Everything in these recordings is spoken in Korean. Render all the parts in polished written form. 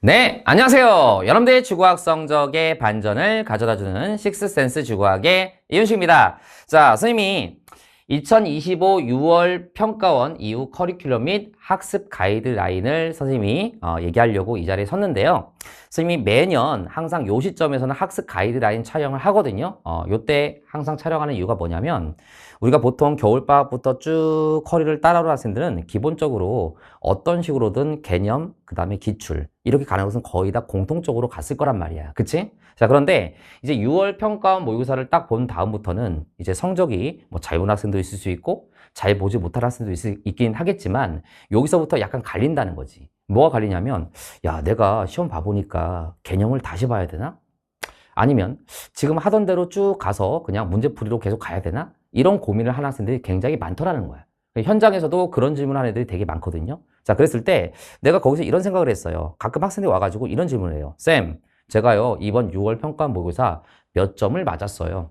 네, 안녕하세요. 여러분들의 주과학 성적의 반전을 가져다주는 식스센스 주과학의 이윤식입니다. 자, 선생님이 2025 6월 평가원 이후 커리큘럼 및 학습 가이드라인을 선생님이 얘기하려고 이 자리에 섰는데요. 선생님이 매년 항상 요 시점에서는 학습 가이드라인 촬영을 하거든요. 요때 항상 촬영하는 이유가 뭐냐면 우리가 보통 겨울방학부터 쭉 커리를 따라오는 학생들은 기본적으로 어떤 식으로든 개념, 그 다음에 기출 이렇게 가는 것은 거의 다 공통적으로 갔을 거란 말이야. 그치? 자, 그런데 이제 6월 평가원 모의고사를 딱 본 다음부터는 이제 성적이 뭐 잘 본 학생도 있을 수 있고 잘 보지 못할 학생도 있긴 하겠지만 여기서부터 약간 갈린다는 거지. 뭐가 갈리냐면 야, 내가 시험 봐보니까 개념을 다시 봐야 되나? 아니면 지금 하던 대로 쭉 가서 그냥 문제풀이로 계속 가야 되나? 이런 고민을 하는 학생들이 굉장히 많더라는 거야. 현장에서도 그런 질문하는 애들이 되게 많거든요. 자, 그랬을 때 내가 거기서 이런 생각을 했어요. 가끔 학생들이 와가지고 이런 질문을 해요. 쌤, 제가요 이번 6월 평가 모의고사 몇 점을 맞았어요.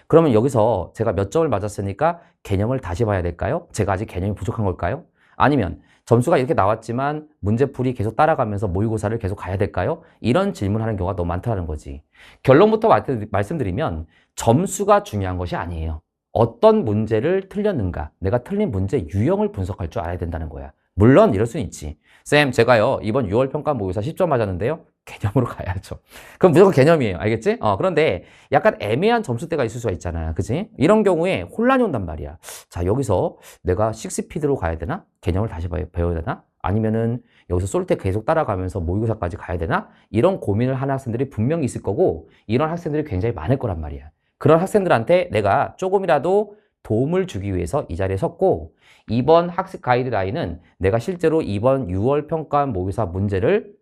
그러면 여기서 제가 몇 점을 맞았으니까 개념을 다시 봐야 될까요? 제가 아직 개념이 부족한 걸까요? 아니면 점수가 이렇게 나왔지만 문제풀이 계속 따라가면서 모의고사를 계속 가야 될까요? 이런 질문하는 경우가 너무 많다는 거지. 결론부터 말씀드리면 점수가 중요한 것이 아니에요. 어떤 문제를 틀렸는가, 내가 틀린 문제 유형을 분석할 줄 알아야 된다는 거야. 물론 이럴 수는 있지. 쌤, 제가요 이번 6월 평가 모의고사 10점 맞았는데요. 개념으로 가야죠. 그럼 무조건 개념이에요. 알겠지? 그런데 약간 애매한 점수대가 있을 수가 있잖아. 그치? 이런 경우에 혼란이 온단 말이야. 자, 여기서 내가 식스피드로 가야 되나? 개념을 다시 배워야 되나? 아니면은 여기서 솔텍 계속 따라가면서 모의고사까지 가야 되나? 이런 고민을 하는 학생들이 분명히 있을 거고 이런 학생들이 굉장히 많을 거란 말이야. 그런 학생들한테 내가 조금이라도 도움을 주기 위해서 이 자리에 섰고 이번 학습 가이드라인은 내가 실제로 이번 6월 평가 모의고사 문제를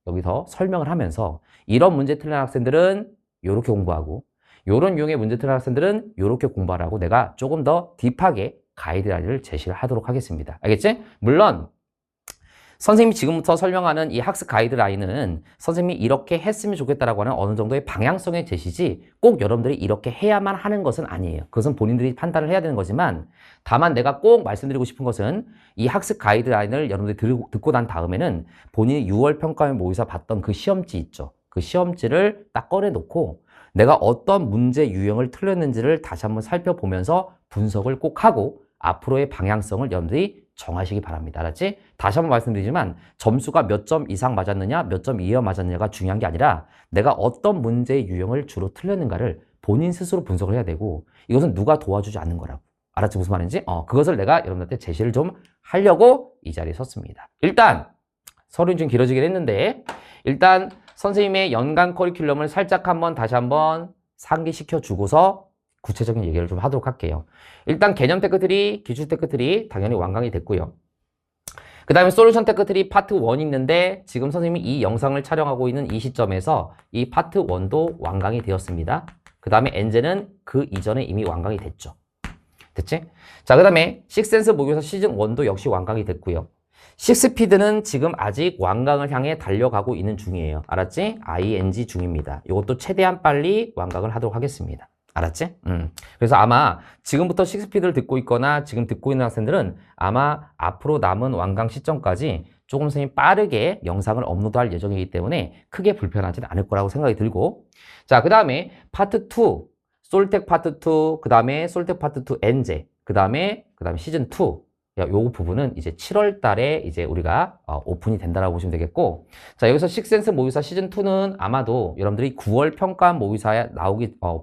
여기서 설명을 하면서 이런 문제 틀린 학생들은 이렇게 공부하고 이런 유형의 문제 틀린 학생들은 이렇게 공부하라고 내가 조금 더 딥하게 가이드라인을 제시를 하도록 하겠습니다. 알겠지? 물론 선생님이 지금부터 설명하는 이 학습 가이드라인은 선생님이 이렇게 했으면 좋겠다라고 하는 어느 정도의 방향성의 제시지 꼭 여러분들이 이렇게 해야만 하는 것은 아니에요. 그것은 본인들이 판단을 해야 되는 거지만 다만 내가 꼭 말씀드리고 싶은 것은 이 학습 가이드라인을 여러분들이 듣고 난 다음에는 본인이 6월 평가원 모의고사 봤던 그 시험지 있죠. 그 시험지를 딱 꺼내놓고 내가 어떤 문제 유형을 틀렸는지를 다시 한번 살펴보면서 분석을 꼭 하고 앞으로의 방향성을 여러분들이 정하시기 바랍니다. 알았지? 다시 한번 말씀드리지만 점수가 몇 점 이상 맞았느냐, 몇 점 이하 맞았느냐가 중요한 게 아니라 내가 어떤 문제의 유형을 주로 틀렸는가를 본인 스스로 분석을 해야 되고 이것은 누가 도와주지 않는 거라고. 알았지? 무슨 말인지? 그것을 내가 여러분들한테 제시를 좀 하려고 이 자리에 섰습니다. 일단 서류는 좀 길어지긴 했는데 일단 선생님의 연간 커리큘럼을 살짝 한번 다시 한번 상기시켜 주고서 구체적인 얘기를 좀 하도록 할게요. 일단 개념 테크트리, 기출 테크트리 당연히 완강이 됐고요. 그 다음에 솔루션 테크트리 파트 1 있는데 지금 선생님이 이 영상을 촬영하고 있는 이 시점에서 이 파트 1도 완강이 되었습니다. 그 다음에 엔제는 그 이전에 이미 완강이 됐죠. 됐지? 자, 그 다음에 식센스 모의고사 시즌 1도 역시 완강이 됐고요. 식스피드는 지금 아직 완강을 향해 달려가고 있는 중이에요. 알았지? ing 중입니다. 이것도 최대한 빨리 완강을 하도록 하겠습니다. 알았지? 그래서 아마 지금부터 식스피드를 듣고 있거나 지금 듣고 있는 학생들은 아마 앞으로 남은 완강 시점까지 조금 선생님이 빠르게 영상을 업로드할 예정이기 때문에 크게 불편하지는 않을 거라고 생각이 들고 자, 그 다음에 파트 2 솔텍 파트 2 그 다음에 솔텍 파트 2 엔제 그 다음에 시즌 2 요 부분은 이제 7월 달에 이제 우리가 오픈이 된다라고 보시면 되겠고 자, 여기서 식센스 모의고사 시즌 2는 아마도 여러분들이 9월 평가원 모의고사에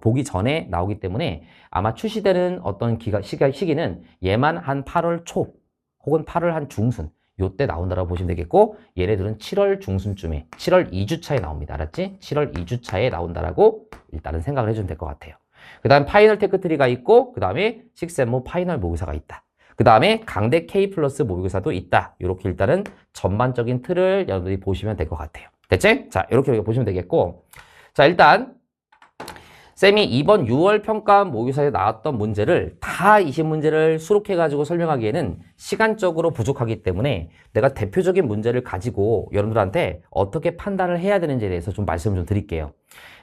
보기 전에 나오기 때문에 아마 출시되는 어떤 시기는 얘만 한 8월 초 혹은 8월 한 중순 요때 나온다라고 보시면 되겠고 얘네들은 7월 중순쯤에 7월 2주차에 나옵니다. 알았지? 7월 2주차에 나온다라고 일단은 생각을 해주면 될 것 같아요. 그 다음 파이널 테크트리가 있고 그 다음에 식센모 파이널 모의고사가 있다. 그 다음에 강대 K 플러스 모의고사도 있다. 이렇게 일단은 전반적인 틀을 여러분들이 보시면 될 것 같아요. 됐지? 자, 이렇게 보시면 되겠고. 자, 일단 쌤이 이번 6월 평가원 모의고사에 나왔던 문제를 다 20문제를 수록해가지고 설명하기에는 시간적으로 부족하기 때문에 내가 대표적인 문제를 가지고 여러분들한테 어떻게 판단을 해야 되는지에 대해서 좀 말씀을 좀 드릴게요.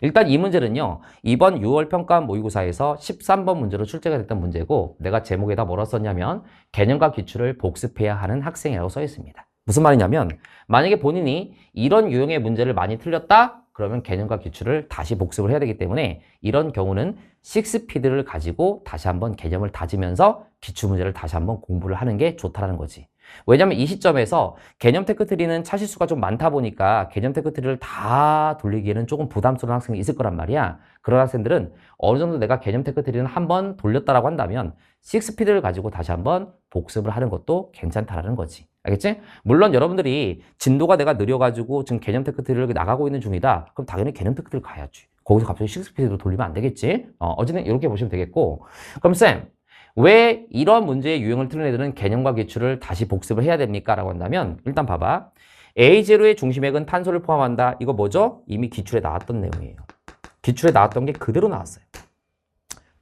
일단 이 문제는요. 이번 6월 평가원 모의고사에서 13번 문제로 출제가 됐던 문제고 내가 제목에다 뭐라 썼냐면 개념과 기출을 복습해야 하는 학생이라고 써 있습니다. 무슨 말이냐면 만약에 본인이 이런 유형의 문제를 많이 틀렸다? 그러면 개념과 기출을 다시 복습을 해야 되기 때문에 이런 경우는 식스피드를 가지고 다시 한번 개념을 다지면서 기출 문제를 다시 한번 공부를 하는 게 좋다라는 거지. 왜냐면 이 시점에서 개념 테크트리는 차실수가 좀 많다 보니까 개념 테크트리를 다 돌리기에는 조금 부담스러운 학생이 있을 거란 말이야. 그런 학생들은 어느 정도 내가 개념 테크트리는 한번 돌렸다라고 한다면 식스피드를 가지고 다시 한번 복습을 하는 것도 괜찮다라는 거지. 알겠지? 물론 여러분들이 진도가 내가 느려가지고 지금 개념 테크트리를 나가고 있는 중이다. 그럼 당연히 개념 테크트리를 가야지. 거기서 갑자기 식스피드로 돌리면 안 되겠지? 어쨌든 이렇게 보시면 되겠고. 그럼 쌤, 왜 이런 문제의 유형을 틀은 애들은 개념과 기출을 다시 복습을 해야 됩니까? 라고 한다면 일단 봐봐. A0의 중심액은 탄소를 포함한다. 이거 뭐죠? 이미 기출에 나왔던 내용이에요. 기출에 나왔던 게 그대로 나왔어요.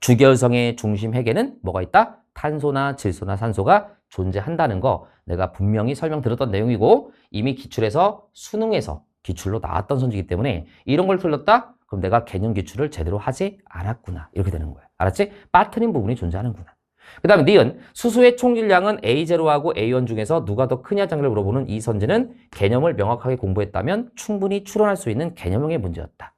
주결성의 중심핵에는 뭐가 있다? 탄소나 질소나 산소가 존재한다는 거 내가 분명히 설명드렸던 내용이고 이미 기출에서 수능에서 기출로 나왔던 선지이기 때문에 이런 걸 틀렸다? 그럼 내가 개념 기출을 제대로 하지 않았구나. 이렇게 되는 거야. 알았지? 빠뜨린 부분이 존재하는구나. 그 다음에 니은 수소의 총질량은 A0하고 A1 중에서 누가 더 크냐장을 물어보는 이 선지는 개념을 명확하게 공부했다면 충분히 추론할 수 있는 개념형의 문제였다.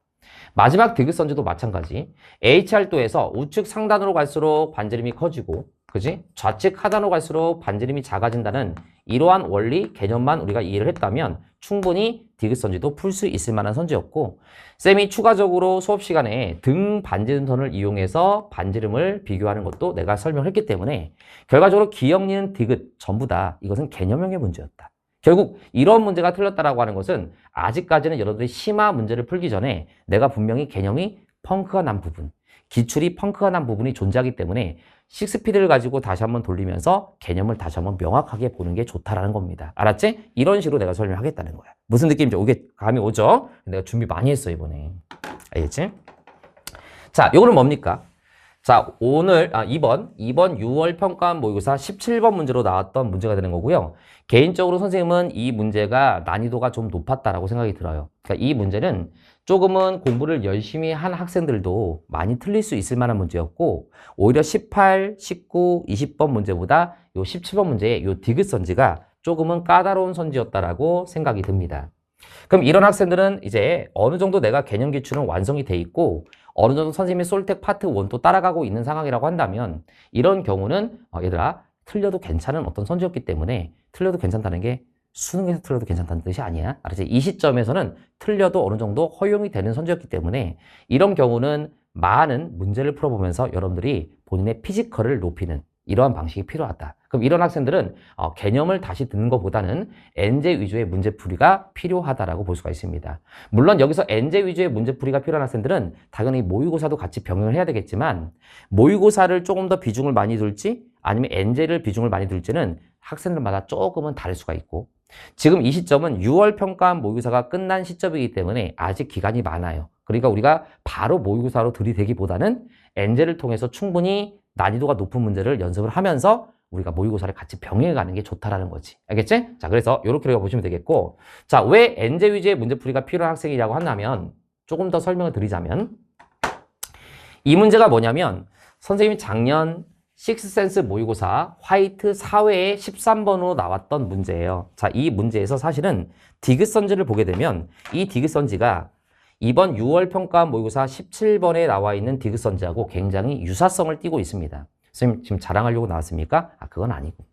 마지막 디귿 선지도 마찬가지. HR도에서 우측 상단으로 갈수록 반지름이 커지고 그지? 좌측 하단으로 갈수록 반지름이 작아진다는 이러한 원리, 개념만 우리가 이해를 했다면 충분히 디귿 선지도 풀 수 있을 만한 선지였고 쌤이 추가적으로 수업 시간에 등 반지름선을 이용해서 반지름을 비교하는 것도 내가 설명을 했기 때문에 결과적으로 기역리는 디귿 전부 다 이것은 개념형의 문제였다. 결국 이런 문제가 틀렸다라고 하는 것은 아직까지는 여러분들이 심화 문제를 풀기 전에 내가 분명히 개념이 펑크가 난 부분, 기출이 펑크가 난 부분이 존재하기 때문에 식스피드를 가지고 다시 한번 돌리면서 개념을 다시 한번 명확하게 보는 게 좋다라는 겁니다. 알았지? 이런 식으로 내가 설명하겠다는 거야. 무슨 느낌인지 오게 감이 오죠? 내가 준비 많이 했어 이번에. 알겠지? 자, 요거는 뭡니까? 자, 이번 6월 평가원 모의고사 17번 문제로 나왔던 문제가 되는 거고요. 개인적으로 선생님은 이 문제가 난이도가 좀 높았다라고 생각이 들어요. 그러니까 이 문제는 조금은 공부를 열심히 한 학생들도 많이 틀릴 수 있을 만한 문제였고 오히려 18, 19, 20번 문제보다 요 17번 문제의 요 디귿 선지가 조금은 까다로운 선지였다라고 생각이 듭니다. 그럼 이런 학생들은 이제 어느 정도 내가 개념 기출은 완성이 돼 있고 어느 정도 선생님이 솔텍 파트 1도 따라가고 있는 상황이라고 한다면 이런 경우는 얘들아 틀려도 괜찮은 어떤 선지였기 때문에 틀려도 괜찮다는 게 수능에서 틀려도 괜찮다는 뜻이 아니야. 알았지? 이 시점에서는 틀려도 어느 정도 허용이 되는 선지였기 때문에 이런 경우는 많은 문제를 풀어보면서 여러분들이 본인의 피지컬을 높이는 이러한 방식이 필요하다. 그럼 이런 학생들은 개념을 다시 듣는 것보다는 엔제 위주의 문제풀이가 필요하다라고 볼 수가 있습니다. 물론 여기서 엔제 위주의 문제풀이가 필요한 학생들은 당연히 모의고사도 같이 병행을 해야 되겠지만 모의고사를 조금 더 비중을 많이 둘지 아니면 엔제를 비중을 많이 둘지는 학생들마다 조금은 다를 수가 있고 지금 이 시점은 6월 평가원 모의고사가 끝난 시점이기 때문에 아직 기간이 많아요. 그러니까 우리가 바로 모의고사로 들이대기보다는 엔제를 통해서 충분히 난이도가 높은 문제를 연습을 하면서 우리가 모의고사를 같이 병행해 가는 게 좋다라는 거지. 알겠지? 자, 그래서 이렇게 보시면 되겠고 자, 왜 엔제 위주의 문제풀이가 필요한 학생이라고 한다면 조금 더 설명을 드리자면 이 문제가 뭐냐면 선생님이 작년 식스센스 모의고사 화이트 사회의 13번으로 나왔던 문제예요. 자, 이 문제에서 사실은 디귿 선지를 보게 되면 이 디귿 선지가 이번 6월 평가원 모의고사 17번에 나와 있는 디귿 선지하고 굉장히 유사성을 띠고 있습니다. 선생님 지금 자랑하려고 나왔습니까? 그건 아니고.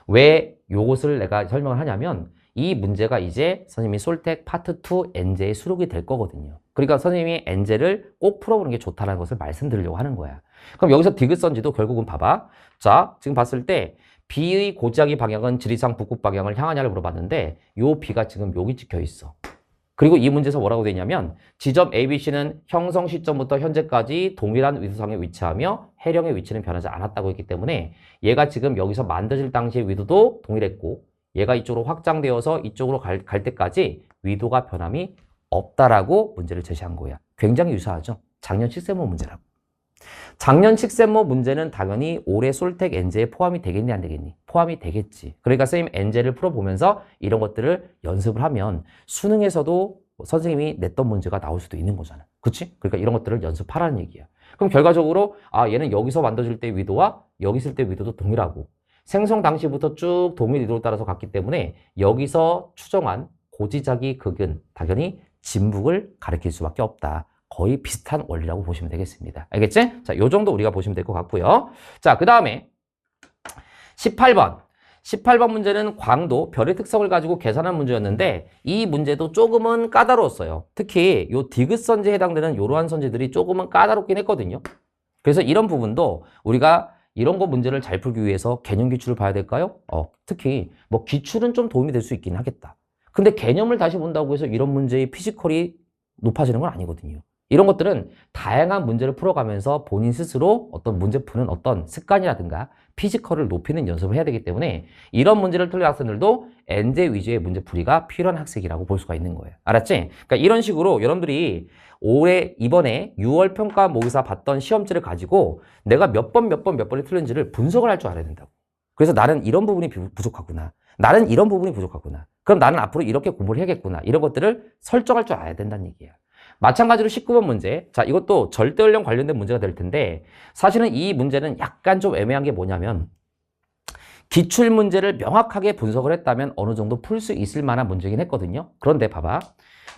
왜 요것을 내가 설명을 하냐면 이 문제가 이제 선생님이 솔텍 파트 2 엔제에 수록이 될 거거든요. 그러니까 선생님이 엔제를 꼭 풀어보는 게 좋다는 것을 말씀드리려고 하는 거야. 그럼 여기서 디귿 선지도 결국은 봐봐. 자, 지금 봤을 때 B의 고지하기 방향은 지리산 북극 방향을 향하냐를 물어봤는데 요 B가 지금 여기 찍혀 있어. 그리고 이 문제에서 뭐라고 되어 있냐면 지점 ABC는 형성 시점부터 현재까지 동일한 위도상에 위치하며 해령의 위치는 변하지 않았다고 했기 때문에 얘가 지금 여기서 만들어질 당시의 위도도 동일했고 얘가 이쪽으로 확장되어서 이쪽으로 갈 때까지 위도가 변함이 없다라고 문제를 제시한 거야. 굉장히 유사하죠? 작년 식센모 문제라고. 작년 식센모 문제는 당연히 올해 솔텍 엔제에 포함이 되겠니 안 되겠니? 포함이 되겠지. 그러니까 선생님 엔제를 풀어보면서 이런 것들을 연습을 하면 수능에서도 선생님이 냈던 문제가 나올 수도 있는 거잖아. 그치? 그러니까 이런 것들을 연습하라는 얘기야. 그럼 결과적으로 얘는 여기서 만들어질 때 위도와 여기 있을 때 위도도 동일하고 생성 당시부터 쭉 동일이동을 따라서 갔기 때문에 여기서 추정한 고지자기 극은 당연히 진북을 가리킬 수밖에 없다. 거의 비슷한 원리라고 보시면 되겠습니다. 알겠지? 자, 요 정도 우리가 보시면 될 것 같고요. 자, 그 다음에 18번. 18번 문제는 광도, 별의 특성을 가지고 계산한 문제였는데 이 문제도 조금은 까다로웠어요. 특히 요 디귿선지에 해당되는 이러한 선지들이 조금은 까다롭긴 했거든요. 그래서 이런 부분도 우리가 이런 거 문제를 잘 풀기 위해서 개념 기출을 봐야 될까요? 특히 뭐 기출은 좀 도움이 될 수 있긴 하겠다. 근데 개념을 다시 본다고 해서 이런 문제의 피지컬이 높아지는 건 아니거든요. 이런 것들은 다양한 문제를 풀어가면서 본인 스스로 어떤 문제 푸는 어떤 습관이라든가 피지컬을 높이는 연습을 해야 되기 때문에 이런 문제를 틀린 학생들도 엔제 위주의 문제 풀이가 필요한 학생이라고 볼 수가 있는 거예요. 알았지? 그러니까 이런 식으로 여러분들이 올해 이번에 6월 평가 모의사 봤던 시험지를 가지고 내가 몇 번이 틀린지를 분석을 할 줄 알아야 된다고. 그래서 나는 이런 부분이 부족하구나. 나는 이런 부분이 부족하구나. 그럼 나는 앞으로 이렇게 공부를 해야겠구나. 이런 것들을 설정할 줄 알아야 된다는 얘기예요. 마찬가지로 19번 문제. 자, 이것도 절대연령 관련된 문제가 될 텐데 사실은 이 문제는 약간 좀 애매한 게 뭐냐면 기출 문제를 명확하게 분석을 했다면 어느 정도 풀 수 있을 만한 문제긴 했거든요. 그런데 봐봐.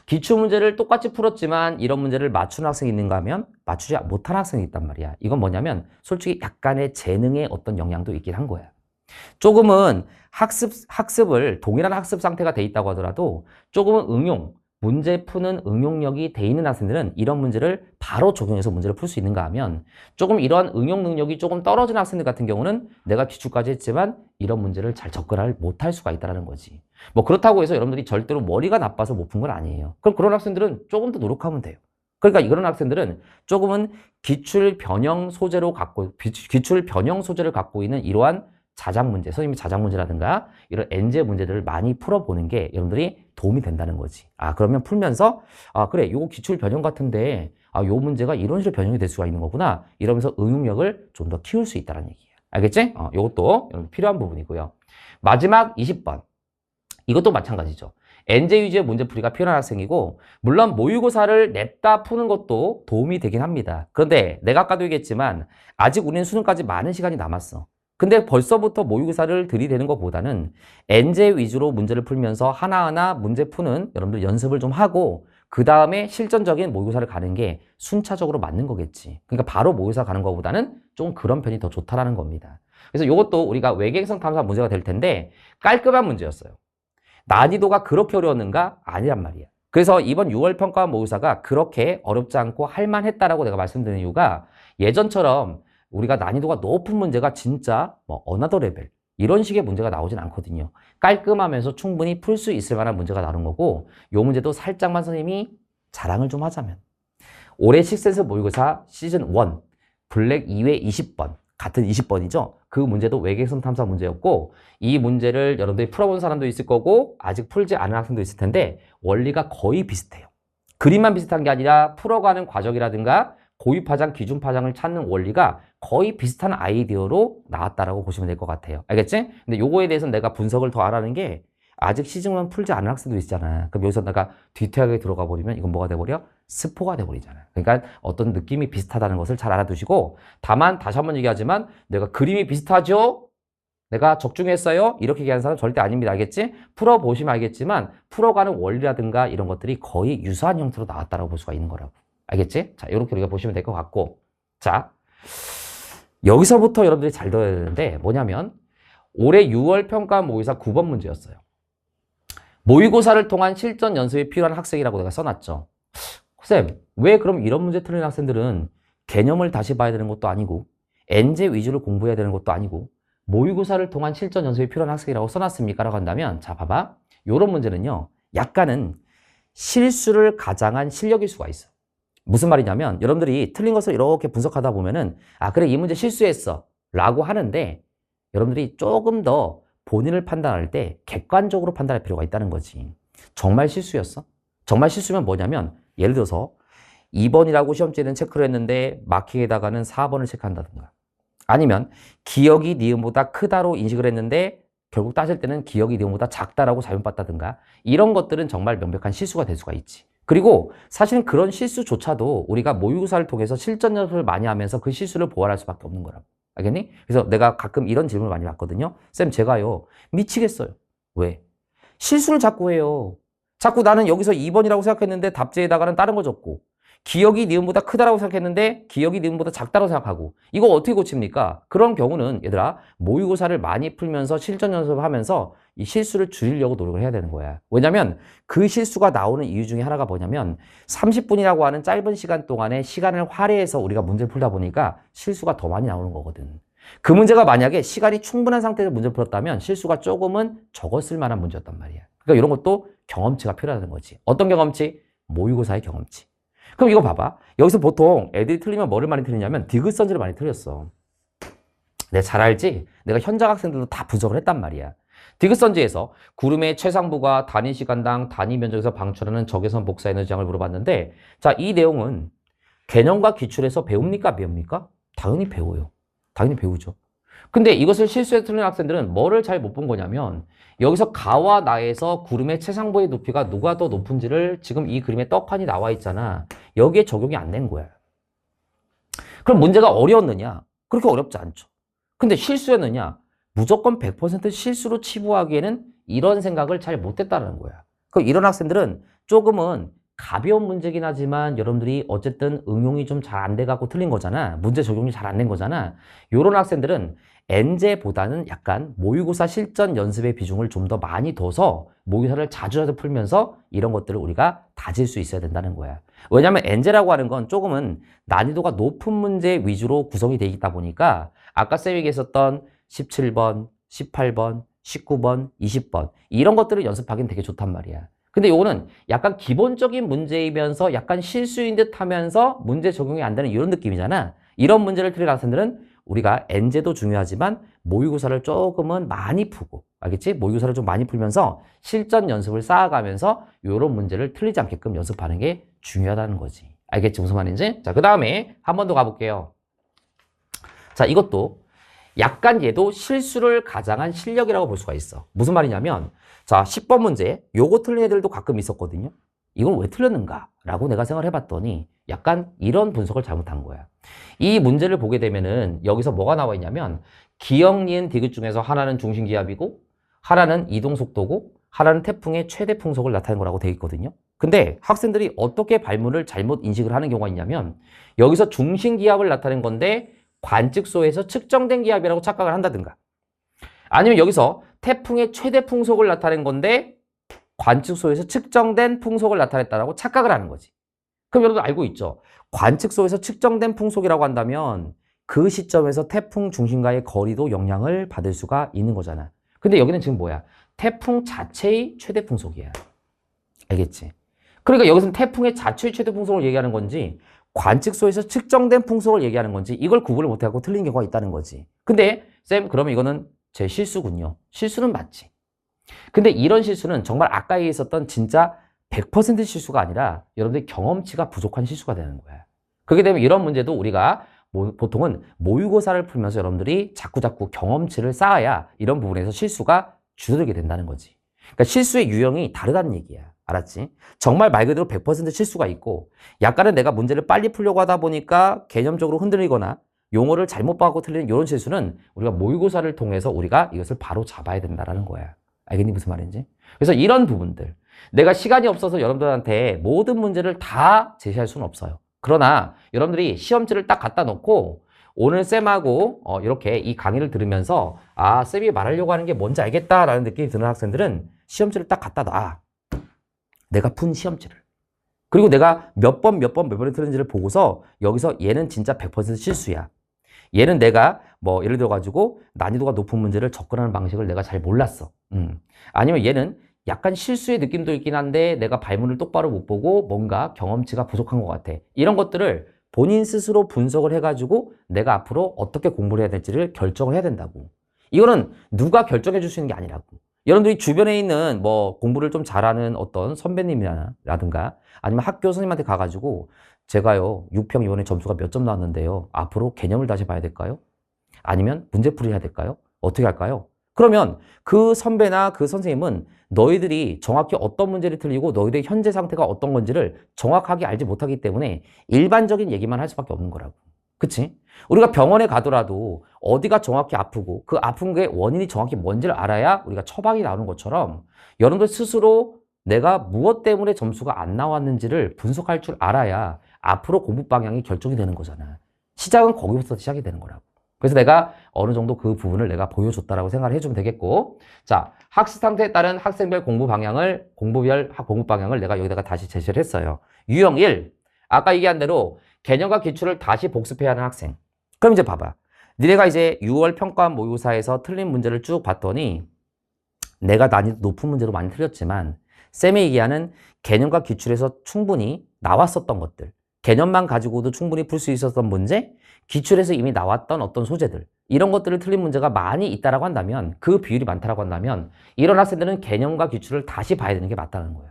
기출 문제를 똑같이 풀었지만 이런 문제를 맞추는 학생이 있는가 하면 맞추지 못하는 학생이 있단 말이야. 이건 뭐냐면 솔직히 약간의 재능의 어떤 영향도 있긴 한 거야. 조금은 학습을 동일한 학습 상태가 돼 있다고 하더라도 조금은 문제 푸는 응용력이 돼 있는 학생들은 이런 문제를 바로 적용해서 문제를 풀 수 있는가 하면 조금 이러한 응용 능력이 조금 떨어지는 학생들 같은 경우는 내가 기출까지 했지만 이런 문제를 잘 접근을 못할 수가 있다는 거지. 뭐 그렇다고 해서 여러분들이 절대로 머리가 나빠서 못 푼 건 아니에요. 그럼 그런 학생들은 조금 더 노력하면 돼요. 그러니까 이런 학생들은 조금은 기출 변형 소재를 갖고 있는 이러한 자작 문제, 선생님이 자작 문제라든가 이런 엔제 문제들을 많이 풀어보는 게 여러분들이 도움이 된다는 거지. 그러면 풀면서 그래, 요거 기출 변형 같은데 요 문제가 이런 식으로 변형이 될 수가 있는 거구나. 이러면서 응용력을 좀 더 키울 수 있다는 얘기예요. 알겠지? 요것도 필요한 부분이고요. 마지막 20번. 이것도 마찬가지죠. 엔제 위주의 문제풀이가 필요한 학생이고 물론 모의고사를 냅다 푸는 것도 도움이 되긴 합니다. 그런데 내가 아까도 얘기했지만 아직 우리는 수능까지 많은 시간이 남았어. 근데 벌써부터 모의고사를 들이대는 것보다는 엔제 위주로 문제를 풀면서 하나하나 문제 푸는 여러분들 연습을 좀 하고 그 다음에 실전적인 모의고사를 가는 게 순차적으로 맞는 거겠지. 그러니까 바로 모의고사 가는 것보다는 좀 그런 편이 더 좋다라는 겁니다. 그래서 이것도 우리가 외계행성 탐사 문제가 될 텐데 깔끔한 문제였어요. 난이도가 그렇게 어려웠는가? 아니란 말이야. 그래서 이번 6월 평가 모의고사가 그렇게 어렵지 않고 할만했다라고 내가 말씀드리는 이유가 예전처럼 우리가 난이도가 높은 문제가 진짜 어나더 레벨 이런 식의 문제가 나오진 않거든요. 깔끔하면서 충분히 풀 수 있을 만한 문제가 나오는 거고 이 문제도 살짝만 선생님이 자랑을 좀 하자면 올해 식센스 모의고사 시즌 1 블랙 2회 20번 같은 20번이죠. 그 문제도 외계행성 탐사 문제였고 이 문제를 여러분들이 풀어본 사람도 있을 거고 아직 풀지 않은 학생도 있을 텐데 원리가 거의 비슷해요. 그림만 비슷한 게 아니라 풀어가는 과정이라든가 고유파장, 기준파장을 찾는 원리가 거의 비슷한 아이디어로 나왔다라고 보시면 될 것 같아요. 알겠지? 근데 요거에 대해서는 내가 분석을 더 하라는 게 아직 시즌1 풀지 않은 학생도 있잖아. 그럼 여기서 내가 디테일하게 들어가 버리면 이건 뭐가 돼버려? 스포가 돼버리잖아. 그러니까 어떤 느낌이 비슷하다는 것을 잘 알아두시고 다만 다시 한번 얘기하지만 내가 그림이 비슷하죠? 내가 적중했어요? 이렇게 얘기하는 사람 절대 아닙니다. 알겠지? 풀어보시면 알겠지만 풀어가는 원리라든가 이런 것들이 거의 유사한 형태로 나왔다라고 볼 수가 있는 거라고. 알겠지? 자, 이렇게 우리가 보시면 될 것 같고. 자, 여기서부터 여러분들이 잘 들어야 되는데 뭐냐면 올해 6월 평가 모의고사 9번 문제였어요. 모의고사를 통한 실전 연습이 필요한 학생이라고 내가 써놨죠. 쌤, 왜 그럼 이런 문제 틀린 학생들은 개념을 다시 봐야 되는 것도 아니고 엔제 위주로 공부해야 되는 것도 아니고 모의고사를 통한 실전 연습이 필요한 학생이라고 써놨습니까? 라고 한다면 자, 봐봐. 이런 문제는요. 약간은 실수를 가장한 실력일 수가 있어. 무슨 말이냐면 여러분들이 틀린 것을 이렇게 분석하다 보면은 그래 이 문제 실수했어 라고 하는데 여러분들이 조금 더 본인을 판단할 때 객관적으로 판단할 필요가 있다는 거지. 정말 실수였어? 정말 실수면 뭐냐면 예를 들어서 2번이라고 시험지에는 체크를 했는데 마킹에다가는 4번을 체크한다든가 아니면 기억이 니은보다 크다로 인식을 했는데 결국 따질 때는 기억이 니은보다 작다라고 잘못 봤다든가 이런 것들은 정말 명백한 실수가 될 수가 있지. 그리고 사실은 그런 실수조차도 우리가 모의고사를 통해서 실전 연습을 많이 하면서 그 실수를 보완할 수밖에 없는 거라고. 알겠니? 그래서 내가 가끔 이런 질문을 많이 받거든요. 쌤, 제가요, 미치겠어요. 왜? 실수를 자꾸 해요. 자꾸 나는 여기서 2번이라고 생각했는데 답지에다가는 다른 거 적고, 기억이 니은보다 크다라고 생각했는데 기억이 니은보다 작다라고 생각하고, 이거 어떻게 고칩니까? 그런 경우는 얘들아, 모의고사를 많이 풀면서 실전 연습하면서 이 실수를 줄이려고 노력을 해야 되는 거야. 왜냐면 그 실수가 나오는 이유 중에 하나가 뭐냐면 30분이라고 하는 짧은 시간 동안에 시간을 할애해서 우리가 문제를 풀다 보니까 실수가 더 많이 나오는 거거든. 그 문제가 만약에 시간이 충분한 상태에서 문제를 풀었다면 실수가 조금은 적었을 만한 문제였단 말이야. 그러니까 이런 것도 경험치가 필요하다는 거지. 어떤 경험치? 모의고사의 경험치. 그럼 이거 봐봐. 여기서 보통 애들이 틀리면 뭐를 많이 틀리냐면 디귿선지를 많이 틀렸어. 내가 잘 알지? 내가 현장 학생들도 다 분석을 했단 말이야. 디귿선지에서 구름의 최상부가 단위 시간당 단위 면적에서 방출하는 적외선 복사 에너지량을 물어봤는데, 자, 이 내용은 개념과 기출에서 배웁니까? 배웁니까? 당연히 배워요. 당연히 배우죠. 근데 이것을 실수에 틀린 학생들은 뭐를 잘 못 본 거냐면, 여기서 가와 나에서 구름의 최상부의 높이가 누가 더 높은지를 지금 이 그림에 떡하니 나와 있잖아. 여기에 적용이 안 된 거야. 그럼 문제가 어려웠느냐? 그렇게 어렵지 않죠. 근데 실수였느냐? 무조건 100% 실수로 치부하기에는 이런 생각을 잘 못했다는 거야. 그럼 이런 학생들은 조금은 가벼운 문제긴 하지만 여러분들이 어쨌든 응용이 좀 잘 안 돼갖고 틀린 거잖아. 문제 적용이 잘 안 된 거잖아. 이런 학생들은 엔제보다는 약간 모의고사 실전 연습의 비중을 좀 더 많이 둬서 모의고사를 자주 풀면서 이런 것들을 우리가 다질 수 있어야 된다는 거야. 왜냐하면 엔제라고 하는 건 조금은 난이도가 높은 문제 위주로 구성이 되어 있다 보니까 아까 쌤이 얘기했었던 17번, 18번, 19번, 20번 이런 것들을 연습하기는 되게 좋단 말이야. 근데 요거는 약간 기본적인 문제이면서 약간 실수인 듯 하면서 문제 적용이 안 되는 이런 느낌이잖아. 이런 문제를 틀린 학생들은 우리가 엔제도 중요하지만 모의고사를 조금은 많이 푸고, 알겠지? 모의고사를 좀 많이 풀면서 실전 연습을 쌓아가면서 이런 문제를 틀리지 않게끔 연습하는 게 중요하다는 거지. 알겠지? 무슨 말인지? 자, 그 다음에 한 번 더 가볼게요. 자, 이것도 약간 얘도 실수를 가장한 실력이라고 볼 수가 있어. 무슨 말이냐면, 자, 10번 문제, 요거 틀린 애들도 가끔 있었거든요. 이건 왜 틀렸는가? 라고 내가 생각을 해봤더니 약간 이런 분석을 잘못한 거야. 이 문제를 보게 되면은 여기서 뭐가 나와 있냐면 기역, 니은, 디귿 중에서 하나는 중심기압이고 하나는 이동속도고 하나는 태풍의 최대 풍속을 나타낸 거라고 되어 있거든요. 근데 학생들이 어떻게 발문을 잘못 인식을 하는 경우가 있냐면 여기서 중심기압을 나타낸 건데 관측소에서 측정된 기압이라고 착각을 한다든가, 아니면 여기서 태풍의 최대 풍속을 나타낸 건데 관측소에서 측정된 풍속을 나타냈다라고 착각을 하는 거지. 그럼 여러분 알고 있죠? 관측소에서 측정된 풍속이라고 한다면 그 시점에서 태풍 중심과의 거리도 영향을 받을 수가 있는 거잖아. 근데 여기는 지금 뭐야? 태풍 자체의 최대 풍속이야. 알겠지? 그러니까 여기서는 태풍의 자체의 최대 풍속을 얘기하는 건지 관측소에서 측정된 풍속을 얘기하는 건지 이걸 구분을 못하고 틀린 경우가 있다는 거지. 근데 쌤, 그러면 이거는 제 실수군요. 실수는 맞지. 근데 이런 실수는 정말 아까 얘기했었던 진짜 100% 실수가 아니라 여러분들 경험치가 부족한 실수가 되는 거야. 그렇게 되면 이런 문제도 우리가 보통은 모의고사를 풀면서 여러분들이 자꾸자꾸 경험치를 쌓아야 이런 부분에서 실수가 줄어들게 된다는 거지. 그러니까 실수의 유형이 다르다는 얘기야. 알았지? 정말 말 그대로 100% 실수가 있고 약간은 내가 문제를 빨리 풀려고 하다 보니까 개념적으로 흔들리거나 용어를 잘못 받고 틀리는 이런 실수는 우리가 모의고사를 통해서 우리가 이것을 바로 잡아야 된다는 거야. 알겠니? 무슨 말인지? 그래서 이런 부분들, 내가 시간이 없어서 여러분들한테 모든 문제를 다 제시할 수는 없어요. 그러나 여러분들이 시험지를 딱 갖다 놓고 오늘 쌤하고 이렇게 이 강의를 들으면서 아, 쌤이 말하려고 하는 게 뭔지 알겠다라는 느낌이 드는 학생들은 시험지를 딱 갖다 놔. 내가 푼 시험지를. 그리고 내가 몇 번에 틀린지를 보고서 여기서 얘는 진짜 100% 실수야. 얘는 내가 뭐 예를 들어가지고 난이도가 높은 문제를 접근하는 방식을 내가 잘 몰랐어. 아니면 얘는 약간 실수의 느낌도 있긴 한데 내가 발문을 똑바로 못 보고 뭔가 경험치가 부족한 것 같아. 이런 것들을 본인 스스로 분석을 해가지고 내가 앞으로 어떻게 공부를 해야 될지를 결정을 해야 된다고. 이거는 누가 결정해 줄 수 있는 게 아니라고. 여러분들이 주변에 있는 뭐 공부를 좀 잘하는 어떤 선배님이라든가 아니면 학교 선생님한테 가가지고 제가요 6평 이번에 점수가 몇 점 나왔는데요. 앞으로 개념을 다시 봐야 될까요? 아니면 문제풀이 해야 될까요? 어떻게 할까요? 그러면 그 선배나 그 선생님은 너희들이 정확히 어떤 문제를 틀리고 너희들의 현재 상태가 어떤 건지를 정확하게 알지 못하기 때문에 일반적인 얘기만 할 수밖에 없는 거라고. 그치? 우리가 병원에 가더라도 어디가 정확히 아프고 그 아픈 게 원인이 정확히 뭔지를 알아야 우리가 처방이 나오는 것처럼 여러분들 스스로 내가 무엇 때문에 점수가 안 나왔는지를 분석할 줄 알아야 앞으로 공부 방향이 결정이 되는 거잖아. 시작은 거기부터 시작이 되는 거라고. 그래서 내가 어느 정도 그 부분을 내가 보여줬다라고 생각을 해주면 되겠고, 자, 학습 상태에 따른 학생별 공부 방향을, 공부별 공부 방향을 내가 여기다가 다시 제시를 했어요. 유형 1, 아까 얘기한 대로 개념과 기출을 다시 복습해야 하는 학생. 그럼 이제 봐봐. 니네가 이제 6월 평가원 모의고사에서 틀린 문제를 쭉 봤더니 내가 난이도 높은 문제도 많이 틀렸지만 쌤이 얘기하는 개념과 기출에서 충분히 나왔었던 것들, 개념만 가지고도 충분히 풀 수 있었던 문제, 기출에서 이미 나왔던 어떤 소재들, 이런 것들을 틀린 문제가 많이 있다라고 한다면, 그 비율이 많다라고 한다면 이런 학생들은 개념과 기출을 다시 봐야 되는 게 맞다는 거예요.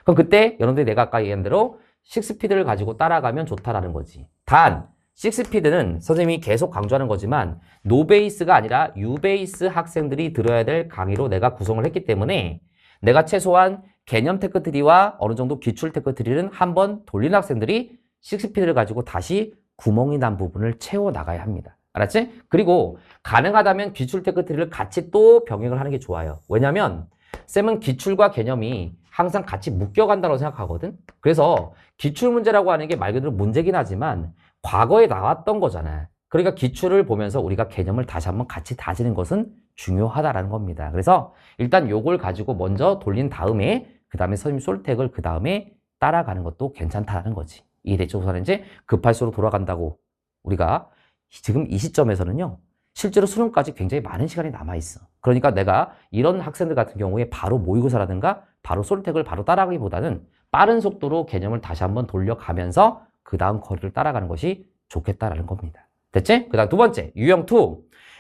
그럼 그때 여러분들이 내가 아까 얘기한 대로 식스피드를 가지고 따라가면 좋다라는 거지. 단 식스피드는 선생님이 계속 강조하는 거지만 노베이스가 아니라 유베이스 학생들이 들어야 될 강의로 내가 구성을 했기 때문에 내가 최소한 개념 테크트리와 어느 정도 기출 테크트리는 한번 돌린 학생들이 식스피드를 가지고 다시 구멍이 난 부분을 채워나가야 합니다. 알았지? 그리고 가능하다면 기출 테크트리를 같이 또 병행을 하는 게 좋아요. 왜냐면 쌤은 기출과 개념이 항상 같이 묶여간다고 생각하거든. 그래서 기출 문제라고 하는 게 말 그대로 문제긴 하지만 과거에 나왔던 거잖아. 그러니까 기출을 보면서 우리가 개념을 다시 한번 같이 다지는 것은 중요하다라는 겁니다. 그래서 일단 요걸 가지고 먼저 돌린 다음에 그 다음에 선생님 솔택을 그 다음에 따라가는 것도 괜찮다라는 거지. 이해됐죠? 우선은 이제 급할수록 돌아간다고 우리가 지금 이 시점에서는요. 실제로 수능까지 굉장히 많은 시간이 남아있어. 그러니까 내가 이런 학생들 같은 경우에 바로 모의고사라든가 바로 솔택을 바로 따라가기보다는 빠른 속도로 개념을 다시 한번 돌려가면서 그 다음 거리를 따라가는 것이 좋겠다라는 겁니다. 됐지? 그 다음 두 번째, 유형 2.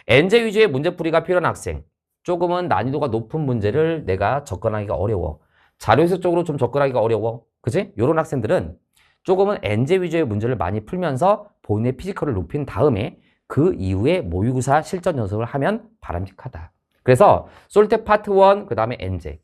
엔제 위주의 문제풀이가 필요한 학생. 조금은 난이도가 높은 문제를 내가 접근하기가 어려워. 자료해석 쪽으로 좀 접근하기가 어려워. 그치? 이런 학생들은 조금은 엔제 위주의 문제를 많이 풀면서 본인의 피지컬을 높인 다음에 그 이후에 모의고사 실전 연습을 하면 바람직하다. 그래서 솔텍 파트 1, 그 다음에 엔제.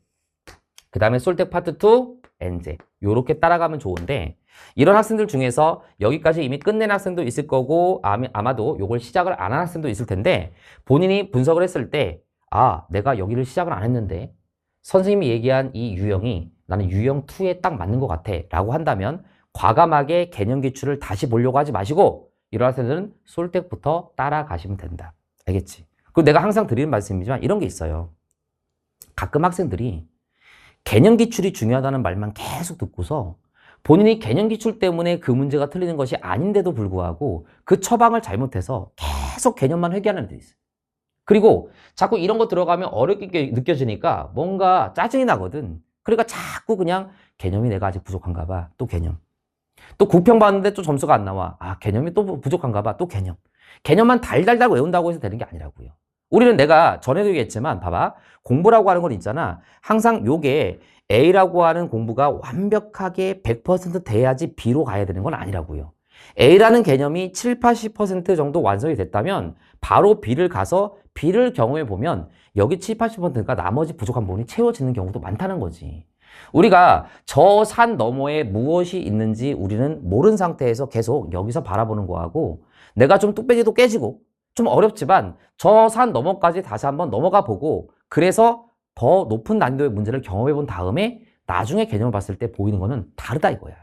그 다음에 솔텍 파트 2, 엔제. 요렇게 따라가면 좋은데 이런 학생들 중에서 여기까지 이미 끝낸 학생도 있을 거고 아마도 요걸 시작을 안 한 학생도 있을 텐데 본인이 분석을 했을 때 아, 내가 여기를 시작을 안 했는데 선생님이 얘기한 이 유형이 나는 유형 2에 딱 맞는 것 같아 라고 한다면 과감하게 개념 기출을 다시 보려고 하지 마시고 이런 학생들은 솔텍부터 따라가시면 된다. 알겠지? 그리고 내가 항상 드리는 말씀이지만 이런 게 있어요. 가끔 학생들이 개념 기출이 중요하다는 말만 계속 듣고서 본인이 개념 기출 때문에 그 문제가 틀리는 것이 아닌데도 불구하고 그 처방을 잘못해서 계속 개념만 회귀하는 애들이 있어요. 그리고 자꾸 이런 거 들어가면 어렵게 느껴지니까 뭔가 짜증이 나거든. 그러니까 자꾸 그냥 개념이 내가 아직 부족한가 봐. 또 개념. 또 구평 봤는데 또 점수가 안 나와. 아, 개념이 또 부족한가 봐. 또 개념. 개념만 달달달 외운다고 해서 되는 게 아니라고요. 우리는 내가 전에도 얘기했지만 봐봐. 공부라고 하는 건 있잖아. 항상 요게 A라고 하는 공부가 완벽하게 100% 돼야지 B로 가야 되는 건 아니라고요. A라는 개념이 7, 80% 정도 완성이 됐다면 바로 B를 가서 B를 경험해 보면 여기 7, 80%가 나머지 부족한 부분이 채워지는 경우도 많다는 거지. 우리가 저 산 너머에 무엇이 있는지 우리는 모르는 상태에서 계속 여기서 바라보는 거하고 내가 좀 뚝배기도 깨지고 좀 어렵지만 저 산 너머까지 다시 한번 넘어가 보고 그래서 더 높은 난이도의 문제를 경험해 본 다음에 나중에 개념을 봤을 때 보이는 거는 다르다 이거야.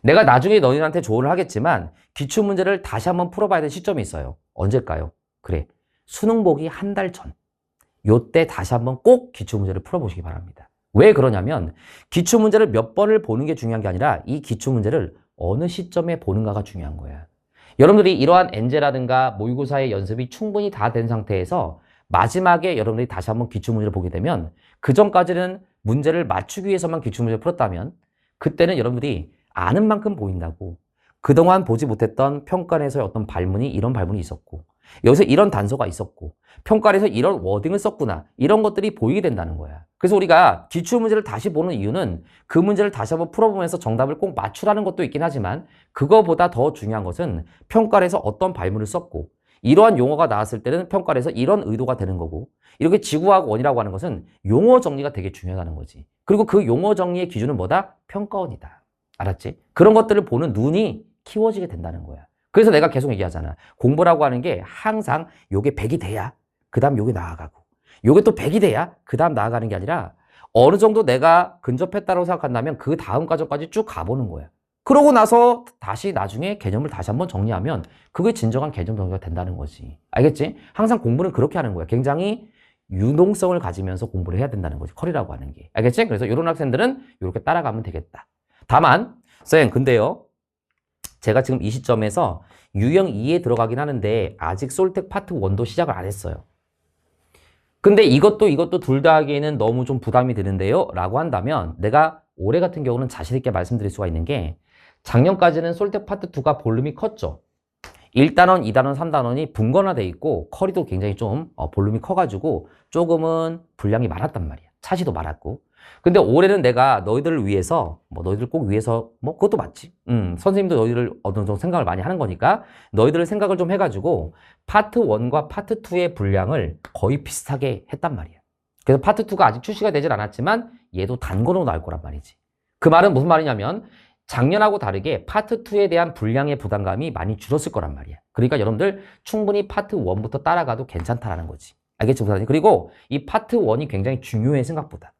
내가 나중에 너희한테 조언을 하겠지만 기출문제를 다시 한번 풀어봐야 될 시점이 있어요. 언제일까요? 그래, 수능 보기 한 달 전. 요때 다시 한번 꼭 기출문제를 풀어보시기 바랍니다. 왜 그러냐면 기출문제를 몇 번을 보는 게 중요한 게 아니라 이 기출문제를 어느 시점에 보는가가 중요한 거야. 여러분들이 이러한 엔제라든가 모의고사의 연습이 충분히 다 된 상태에서 마지막에 여러분들이 다시 한번 기출문제를 보게 되면 그 전까지는 문제를 맞추기 위해서만 기출문제를 풀었다면 그때는 여러분들이 아는 만큼 보인다고 그동안 보지 못했던 평가에서의 어떤 발문이 이런 발문이 있었고 여기서 이런 단서가 있었고 평가에서 이런 워딩을 썼구나 이런 것들이 보이게 된다는 거야. 그래서 우리가 기출문제를 다시 보는 이유는 그 문제를 다시 한번 풀어보면서 정답을 꼭 맞추라는 것도 있긴 하지만 그거보다 더 중요한 것은 평가에서 어떤 발문을 썼고 이러한 용어가 나왔을 때는 평가에서 이런 의도가 되는 거고 이렇게 지구과학 원이라고 하는 것은 용어 정리가 되게 중요하다는 거지. 그리고 그 용어 정리의 기준은 뭐다? 평가원이다. 알았지? 그런 것들을 보는 눈이 키워지게 된다는 거야. 그래서 내가 계속 얘기하잖아. 공부라고 하는 게 항상 요게 100이 돼야 그 다음 요게 나아가고 요게 또 100이 돼야 그 다음 나아가는 게 아니라 어느 정도 내가 근접했다고 생각한다면 그 다음 과정까지 쭉 가보는 거야. 그러고 나서 다시 나중에 개념을 다시 한번 정리하면 그게 진정한 개념 정리가 된다는 거지. 알겠지? 항상 공부는 그렇게 하는 거야. 굉장히 유동성을 가지면서 공부를 해야 된다는 거지. 커리라고 하는 게. 알겠지? 그래서 이런 학생들은 이렇게 따라가면 되겠다. 다만 쌤 근데요. 제가 지금 이 시점에서 유형 2에 들어가긴 하는데 아직 솔텍 파트 1도 시작을 안 했어요. 근데 이것도 둘 다 하기에는 너무 좀 부담이 되는데요 라고 한다면 내가 올해 같은 경우는 자신 있게 말씀드릴 수가 있는 게 작년까지는 솔텍 파트 2가 볼륨이 컸죠. 1단원, 2단원, 3단원이 분건화돼 있고 커리도 굉장히 좀 볼륨이 커가지고 조금은 분량이 많았단 말이야. 차지도 많았고. 근데 올해는 내가 너희들을 위해서 너희들 꼭 위해서 그것도 맞지. 선생님도 너희들을 어느 정도 생각을 많이 하는 거니까 너희들을 생각을 좀 해가지고 파트 1과 파트 2의 분량을 거의 비슷하게 했단 말이야. 그래서 파트 2가 아직 출시가 되진 않았지만 얘도 단권으로 나올 거란 말이지. 그 말은 무슨 말이냐면 작년하고 다르게 파트 2에 대한 분량의 부담감이 많이 줄었을 거란 말이야. 그러니까 여러분들 충분히 파트 1부터 따라가도 괜찮다라는 거지. 알겠죠? 그리고 이 파트 1이 굉장히 중요해 생각보다.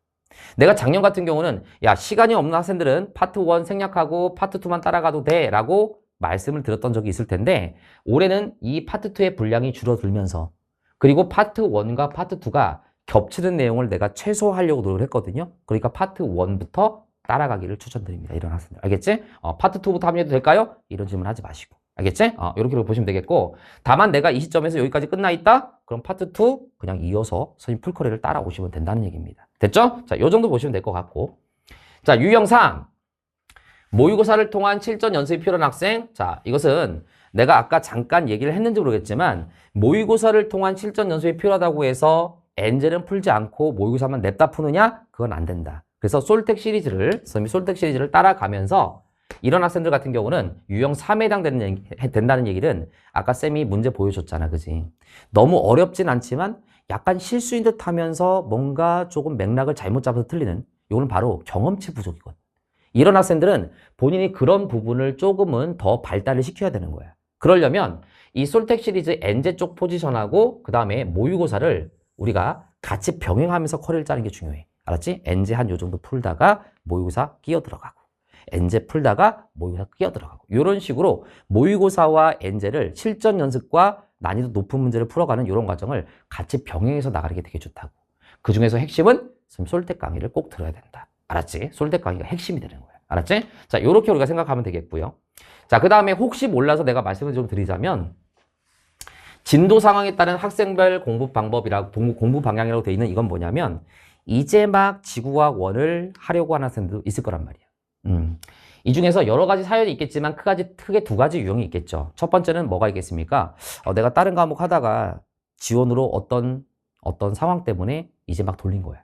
내가 작년 같은 경우는 야 시간이 없는 학생들은 파트 1 생략하고 파트 2만 따라가도 돼 라고 말씀을 드렸던 적이 있을 텐데 올해는 이 파트 2의 분량이 줄어들면서 그리고 파트 1과 파트 2가 겹치는 내용을 내가 최소화하려고 노력을 했거든요. 그러니까 파트 1부터 따라가기를 추천드립니다. 이런 학생들. 알겠지? 파트 2부터 합류해도 될까요? 이런 질문 하지 마시고. 알겠지? 이렇게 보시면 되겠고 다만 내가 이 시점에서 여기까지 끝나 있다? 그럼 파트 2 그냥 이어서 선생님 풀커리를 따라오시면 된다는 얘기입니다. 됐죠? 자, 요 정도 보시면 될 것 같고 자, 유형 3 모의고사를 통한 실전 연습이 필요한 학생 자, 이것은 내가 아까 잠깐 얘기를 했는지 모르겠지만 모의고사를 통한 실전 연습이 필요하다고 해서 엔젤은 풀지 않고 모의고사만 냅다 푸느냐? 그건 안 된다. 그래서 솔텍 시리즈를 선생님이 솔텍 시리즈를 따라가면서 이런 학생들 같은 경우는 유형 3에 해당된다는 얘기는 아까 쌤이 문제 보여줬잖아. 그지? 너무 어렵진 않지만 약간 실수인 듯 하면서 뭔가 조금 맥락을 잘못 잡아서 틀리는 이거는 바로 경험치 부족이거든. 이런 학생들은 본인이 그런 부분을 조금은 더 발달을 시켜야 되는 거야. 그러려면 이 솔텍 시리즈 엔제 쪽 포지션하고 그 다음에 모의고사를 우리가 같이 병행하면서 커리를 짜는 게 중요해. 알았지? 엔제 한 요 정도 풀다가 모의고사 끼어 들어가고 엔제 풀다가 모의고사 끼어 들어가고 이런 식으로 모의고사와 엔제를 실전 연습과 난이도 높은 문제를 풀어가는 이런 과정을 같이 병행해서 나가는 게 되게 좋다고. 그 중에서 핵심은 솔텍 강의를 꼭 들어야 된다. 알았지? 솔텍 강의가 핵심이 되는 거야. 알았지? 자, 요렇게 우리가 생각하면 되겠고요. 자, 그 다음에 혹시 몰라서 내가 말씀을 좀 드리자면 진도 상황에 따른 학생별 공부 방법이라고 공부 방향이라고 돼 있는 이건 뭐냐면 이제 막 지구과학 1을 하려고 하는 학생들도 있을 거란 말이야. 이 중에서 여러 가지 사연이 있겠지만 크게 두 가지 유형이 있겠죠. 첫 번째는 뭐가 있겠습니까? 내가 다른 과목 하다가 지원으로 어떤 상황 때문에 이제 막 돌린 거야.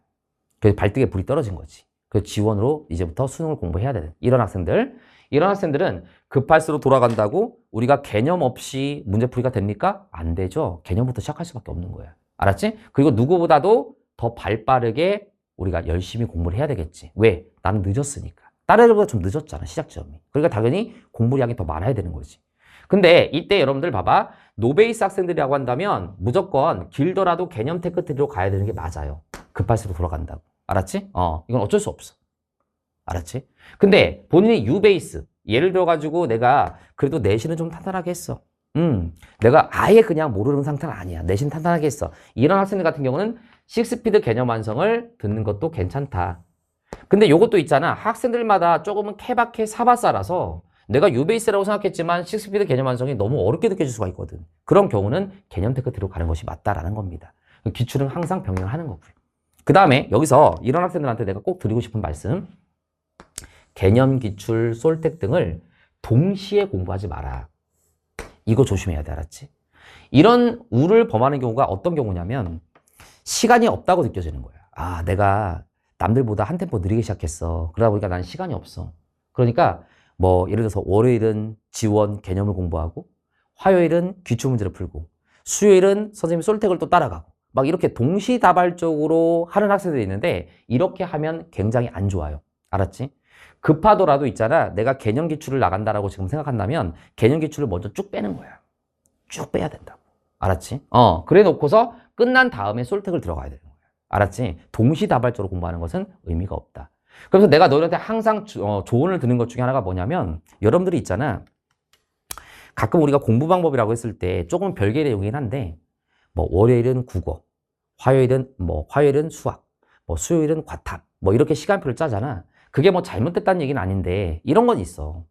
그래서 발등에 불이 떨어진 거지. 그 지원으로 이제부터 수능을 공부해야 되는 이런 학생들은 급할수록 돌아간다고 우리가 개념 없이 문제풀이가 됩니까? 안 되죠. 개념부터 시작할 수밖에 없는 거야. 알았지? 그리고 누구보다도 더 발빠르게 우리가 열심히 공부를 해야 되겠지. 왜? 나는 늦었으니까. 다른 애들보다 좀 늦었잖아, 시작 지점이. 그러니까 당연히 공부량이 더 많아야 되는 거지. 근데 이때 여러분들 봐봐. 노베이스 학생들이라고 한다면 무조건 길더라도 개념 테크트리로 가야 되는 게 맞아요. 급할수록 돌아간다고. 알았지? 이건 어쩔 수 없어. 알았지? 근데 본인이 유베이스, 예를 들어가지고 내가 그래도 내신은 좀 탄탄하게 했어. 내가 아예 그냥 모르는 상태는 아니야. 내신 탄탄하게 했어. 이런 학생들 같은 경우는 식스피드 개념 완성을 듣는 것도 괜찮다. 근데 요것도 있잖아. 학생들마다 조금은 케바케 사바사라서 내가 유베이스라고 생각했지만 식스피드 개념 완성이 너무 어렵게 느껴질 수가 있거든. 그런 경우는 개념 테크트리로 가는 것이 맞다라는 겁니다. 기출은 항상 병행을 하는 거고요. 그 다음에 여기서 이런 학생들한테 내가 꼭 드리고 싶은 말씀. 개념, 기출, 솔텍 등을 동시에 공부하지 마라. 이거 조심해야 돼. 알았지? 이런 우를 범하는 경우가 어떤 경우냐면 시간이 없다고 느껴지는 거야. 아, 내가 남들보다 한 템포 느리게 시작했어. 그러다 보니까 난 시간이 없어. 그러니까 뭐 예를 들어서 월요일은 지원 개념을 공부하고 화요일은 기출 문제를 풀고 수요일은 선생님 솔텍을 또 따라가고 막 이렇게 동시다발적으로 하는 학생들이 있는데 이렇게 하면 굉장히 안 좋아요. 알았지? 급하더라도 있잖아. 내가 개념 기출을 나간다라고 지금 생각한다면 개념 기출을 먼저 쭉 빼는 거야. 쭉 빼야 된다고. 알았지? 그래 놓고서 끝난 다음에 솔택을 들어가야 되는 거야. 알았지? 동시다발적으로 공부하는 것은 의미가 없다. 그래서 내가 너희한테 항상 조언을 드는 것 중에 하나가 뭐냐면 여러분들이 있잖아. 가끔 우리가 공부 방법이라고 했을 때 조금 별개의 내용이긴 한데 뭐 월요일은 국어, 화요일은 수학, 뭐 수요일은 과탐, 뭐 이렇게 시간표를 짜잖아. 그게 뭐 잘못됐다는 얘기는 아닌데 이런 건 있어.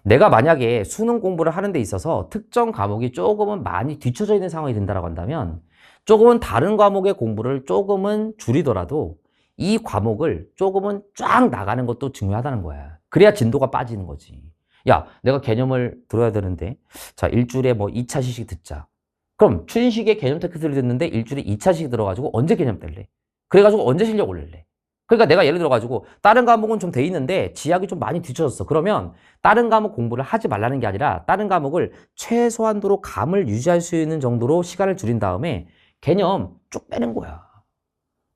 내가 만약에 수능 공부를 하는 데 있어서 특정 과목이 조금은 많이 뒤쳐져 있는 상황이 된다고 한다면 조금은 다른 과목의 공부를 조금은 줄이더라도 이 과목을 조금은 쫙 나가는 것도 중요하다는 거야. 그래야 진도가 빠지는 거지. 야, 내가 개념을 들어야 되는데 자, 일주일에 뭐 2차씩 듣자. 그럼 춘식의 개념 테크스를 듣는데 일주일에 2차씩 들어가지고 언제 개념 뗄래? 그래가지고 언제 실력 올릴래? 그러니까 내가 예를 들어가지고 다른 과목은 좀 돼 있는데 지학이 좀 많이 뒤쳐졌어. 그러면 다른 과목 공부를 하지 말라는 게 아니라 다른 과목을 최소한도로 감을 유지할 수 있는 정도로 시간을 줄인 다음에 개념 쭉 빼는 거야.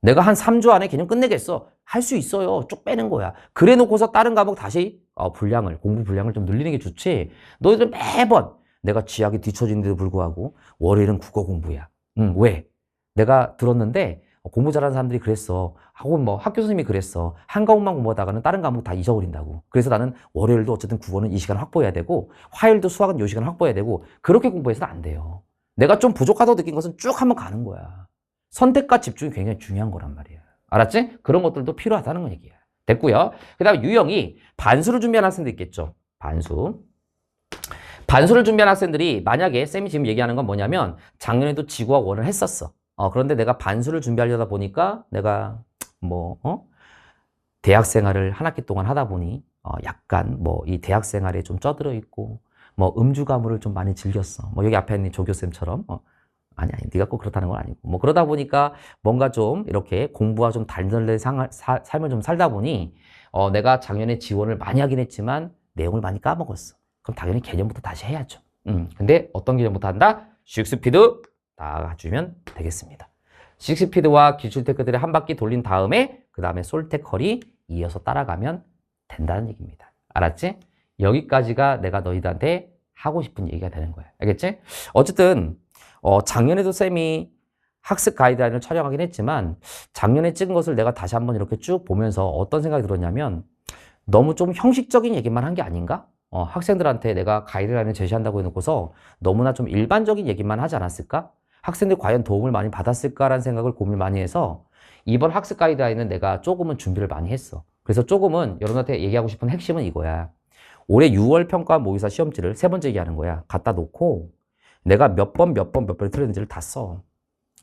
내가 한 3주 안에 개념 끝내겠어. 할 수 있어요. 쭉 빼는 거야. 그래 놓고서 다른 과목 다시 공부 분량을 좀 늘리는 게 좋지. 너희들 매번 내가 지학이 뒤처진데도 불구하고 월요일은 국어 공부야. 왜? 내가 들었는데 공부 잘하는 사람들이 그랬어. 하고 뭐 학교 선생님이 그랬어. 한 과목만 공부하다가는 다른 과목 다 잊어버린다고. 그래서 나는 월요일도 어쨌든 국어는 이 시간 확보해야 되고 화요일도 수학은 이 시간 확보해야 되고 그렇게 공부해서는 안 돼요. 내가 좀 부족하다고 느낀 것은 쭉 한번 가는 거야. 선택과 집중이 굉장히 중요한 거란 말이야. 알았지? 그런 것들도 필요하다는 건 얘기야. 됐고요. 그 다음에 유형이 반수를 준비하는 학생도 있겠죠. 반수를 준비하는 학생들이 만약에 쌤이 지금 얘기하는 건 뭐냐면 작년에도 지구학 원을 했었어. 그런데 내가 반수를 준비하려다 보니까 내가 대학 생활을 한 학기 동안 하다 보니 약간 이 대학 생활에 좀 쩌들어 있고 음주 가무를 좀 많이 즐겼어. 여기 앞에 있는 조교쌤처럼 아니 네가 꼭 그렇다는 건 아니고 그러다 보니까 뭔가 좀 이렇게 공부와 좀 단절된 삶을 좀 살다 보니 내가 작년에 지원을 많이 하긴 했지만 내용을 많이 까먹었어. 그럼 당연히 개념부터 다시 해야죠. 근데 어떤 개념부터 한다? 식스피드 다 해주면 되겠습니다. 식스피드와 기출테크들을 한 바퀴 돌린 다음에 그 다음에 솔테컬이 이어서 따라가면 된다는 얘기입니다. 알았지? 여기까지가 내가 너희들한테 하고 싶은 얘기가 되는 거야. 알겠지? 어쨌든 작년에도 쌤이 학습 가이드라인을 촬영하긴 했지만 작년에 찍은 것을 내가 다시 한번 이렇게 쭉 보면서 어떤 생각이 들었냐면 너무 좀 형식적인 얘기만 한 게 아닌가? 학생들한테 내가 가이드라인을 제시한다고 해놓고서 너무나 좀 일반적인 얘기만 하지 않았을까? 학생들 과연 도움을 많이 받았을까라는 생각을 고민을 많이 해서 이번 학습 가이드라인은 내가 조금은 준비를 많이 했어. 그래서 조금은 여러분한테 얘기하고 싶은 핵심은 이거야. 올해 6월 평가 모의사 시험지를 세 번째 얘기하는 거야. 갖다 놓고 내가 몇 번 틀렸는지를 다 써.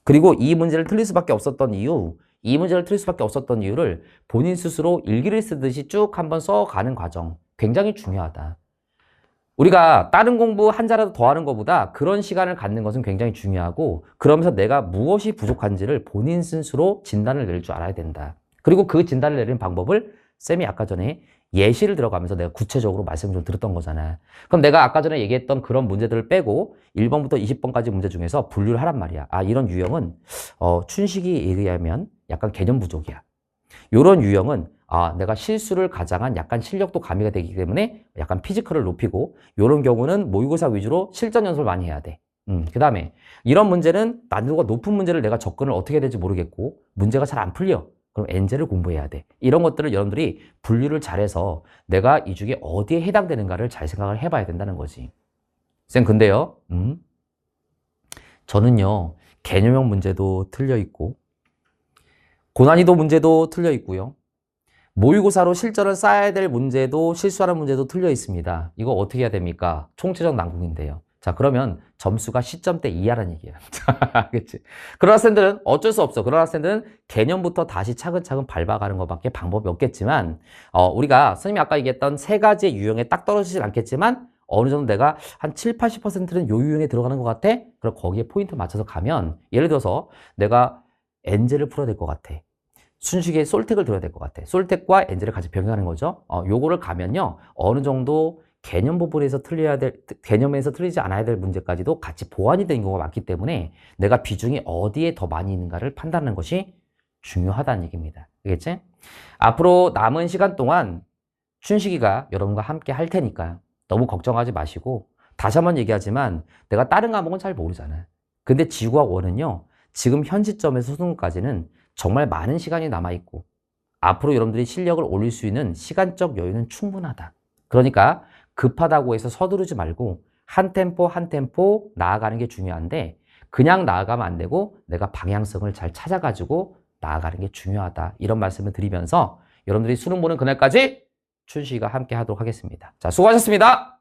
그리고 이 문제를 틀릴 수밖에 없었던 이유를 본인 스스로 일기를 쓰듯이 쭉 한번 써가는 과정. 굉장히 중요하다. 우리가 다른 공부 한 자라도 더 하는 것보다 그런 시간을 갖는 것은 굉장히 중요하고 그러면서 내가 무엇이 부족한지를 본인 스스로 진단을 내릴 줄 알아야 된다. 그리고 그 진단을 내리는 방법을 쌤이 아까 전에 예시를 들어가면서 내가 구체적으로 말씀을 좀 드렸던 거잖아. 그럼 내가 아까 전에 얘기했던 그런 문제들을 빼고 1번부터 20번까지 문제 중에서 분류를 하란 말이야. 이런 유형은 춘식이 의하면 약간 개념 부족이야. 이런 유형은 내가 실수를 가장한 약간 실력도 가미가 되기 때문에 약간 피지컬을 높이고 이런 경우는 모의고사 위주로 실전 연습을 많이 해야 돼. 그 다음에 이런 문제는 난이도가 높은 문제를 내가 접근을 어떻게 해야 될지 모르겠고 문제가 잘 안 풀려. 그럼 엔젤을 공부해야 돼. 이런 것들을 여러분들이 분류를 잘해서 내가 이 중에 어디에 해당되는가를 잘 생각을 해봐야 된다는 거지. 쌤 근데요. 저는요. 개념형 문제도 틀려 있고 고난이도 문제도 틀려 있고요. 모의고사로 실전을 쌓아야 될 문제도 실수하는 문제도 틀려 있습니다. 이거 어떻게 해야 됩니까? 총체적 난국인데요. 자, 그러면 점수가 시점대 이하라는 얘기야. 알겠지? 그런 학생들은 어쩔 수 없어. 그런 학생들은 개념부터 다시 차근차근 밟아가는 것밖에 방법이 없겠지만 우리가 선생님이 아까 얘기했던 세 가지의 유형에 딱 떨어지진 않겠지만 어느 정도 내가 한 7, 80%는 요 유형에 들어가는 것 같아? 그럼 거기에 포인트 맞춰서 가면 예를 들어서 내가 엔젤을 풀어야 될 것 같아. 순식에 솔텍을 들어야 될 것 같아. 솔텍과 엔젤을 같이 병행하는 거죠. 요거를 가면요. 어느 정도 개념 부분에서 개념에서 틀리지 않아야 될 문제까지도 같이 보완이 되는 경우가 많기 때문에 내가 비중이 어디에 더 많이 있는가를 판단하는 것이 중요하다는 얘기입니다. 알겠지? 앞으로 남은 시간 동안 춘식이가 여러분과 함께 할 테니까요. 너무 걱정하지 마시고 다시 한번 얘기하지만 내가 다른 과목은 잘 모르잖아요. 근데 지구학 1은요. 지금 현 시점에서 수능까지는 정말 많은 시간이 남아있고 앞으로 여러분들이 실력을 올릴 수 있는 시간적 여유는 충분하다. 그러니까 급하다고 해서 서두르지 말고 한 템포 한 템포 나아가는 게 중요한데 그냥 나아가면 안 되고 내가 방향성을 잘 찾아가지고 나아가는 게 중요하다. 이런 말씀을 드리면서 여러분들이 수능 보는 그날까지 춘식이가 함께 하도록 하겠습니다. 자, 수고하셨습니다.